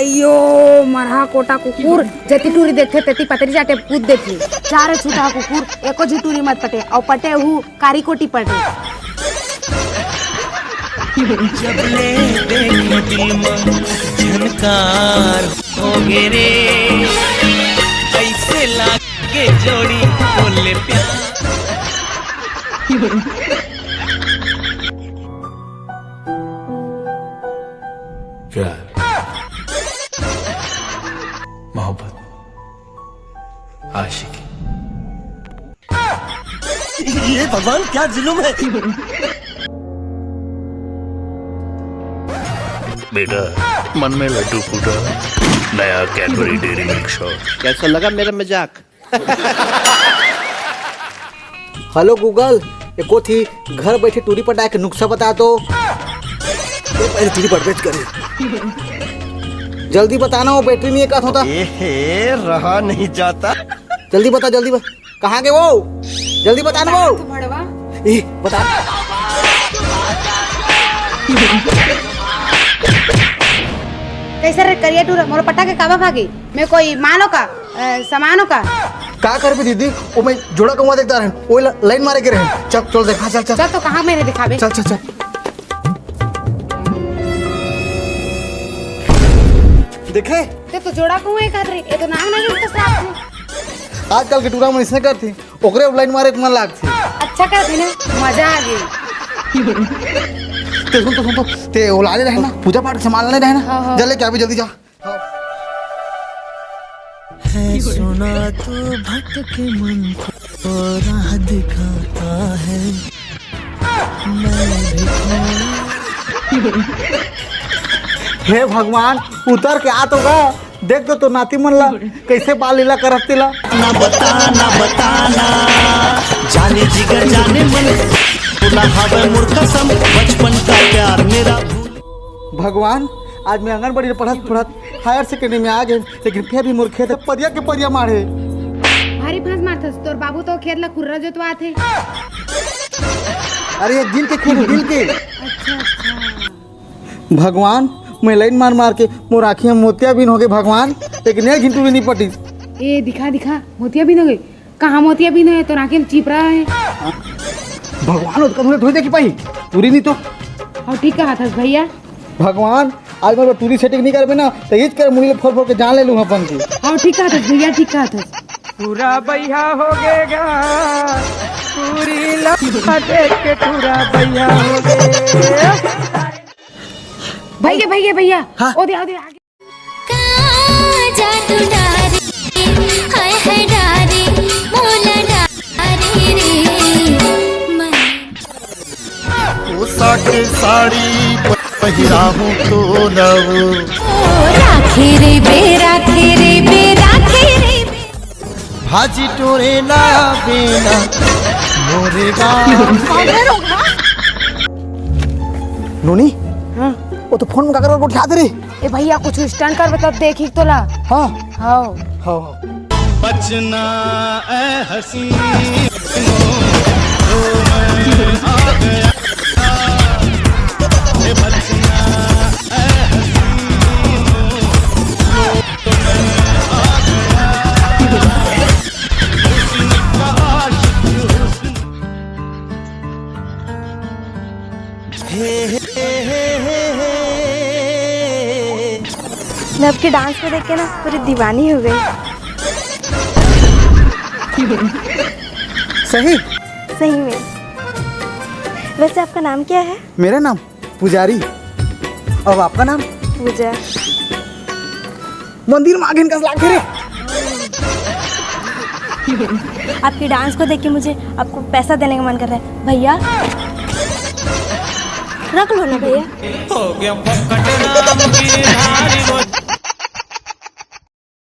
अयो मरहा कोटा कुकुर जति टूरी देखते तति पतरी जाटे कूद देथे। चार छूटा कुकुर एको झटूरी मत पटे और पटे हु कारी कोटी पटे। जब ले देख दिल में झनकार हो गे रे, ऐसे लागे जोड़ी बोले प्यार। प्यार, मोहब्बत, आशिकी। ये भगवान क्या जुल्म है। बेटा मन में लड्डू फूटा, नया कैडबरी डेयरी मिल्क शॉट। कैसा लगा मेरा मजाक। हेलो गूगल, एको थी घर बैठे टूरी पटाए के नुस्खा बता दो। पहले टूरी पट बेच करे जल्दी बताना, वो बैटरी नहीं एक होता। रहा नहीं जाता। जल्दी बता जल्दी बता, कहाँ गए वो, जल्दी बताना वो। बता कैसे रे करिया टूर मोर पटा के काबा भागी मैं कोई मानो का सामानो का का कर भी दीदी, वो मैं जोड़ा कमा देखता रहे, वो लाइन मारे के रहे। चल चल देखा, चल चल चल तो कहाँ मेरे दिखावे। चल चल चल देखे ते तो जोड़ा को है कर रे, ये तो नाम ना तो साफ है। आजकल के टूरा में इसने कर थी ओकरे लाइन मारे के मन लाग थी। अच्छा कर थी ना, मजा आ गई। ते सुन तो ते ओलाने रहे ना, पूजा पाठ संभालने रहे ना। हाँ। जल्दी क्या भी जल्दी जा। है सुना तो भटके मन को राह दिखाता है, मैं भी हे भगवान उतर के आत होगा, देख तो नाती मन ला कैसे बाल लीला करत तिला। ना बताना जाने जिगर जाने मन बोला हवे मोर कसम, बचपन का प्यार मेरा भूल। भगवान आज मैं आंगनबाड़ी में पढ़त हायर सेकेंडरी में आ गए, लेकिन फिर भी मोर खेत परिया के परिया मारे। भारी फंस मारथस तोर बाबू तो खेत ला खुर्रा जोतवा थे। अरे ये दिल के खेत दिल के। अच्छा भगवान मैं लाइन मार मार के मोर आँखियाँ मोतिया बिन हो गए भगवान, लेकिन एक घंटू भी नहीं पटी। ए दिखा मोतिया भी न गए, कहाँ मोतिया भी न है, तो आँखें में चिप रहा है। भगवान उसका मुझे धोई देखी पाई पूरी नहीं तो। और ठीक कहा था भैया। भगवान आज मैं टूरी सेटिंग नहीं कर ना तो ईज कर मुड़ी फोड़ फोड़ के जान ले लूँ अपन की। और ठीक कहा था भैया, ठीक कहा था। पूरा बैया हो गएगा, पूरी लम्बा देख के पूरा बैया हो गए। भैया हाँ? ओ दे आगे। जादू डारे हाय हाय डारे मोला डारे रे मन। उषा के साड़ी पहिरा हूँ तो नव, राखे रे बे राखे रे बे राखे रे बे। भाजी टोरे ना बेना मोरेगा। नोनी हाँ वो तो फोन में काकर उठा दे रे। ए भैया कुछ स्टैंड कर बता, देखी तो ला। हाँ हाँ हाँ बचना ए हसी मैं आपके डांस को देख के ना पूरी दीवानी हो गई। सही सही में। वैसे आपका नाम क्या है? मेरा नाम पुजारी, और आपका नाम? पूजा। मंदिर में आगे इनका लाग रे। आपके डांस को देख के मुझे आपको पैसा देने का मन कर रहा है। भैया रख लो ना भैया। हो गया पकड़ नाम की धारी वो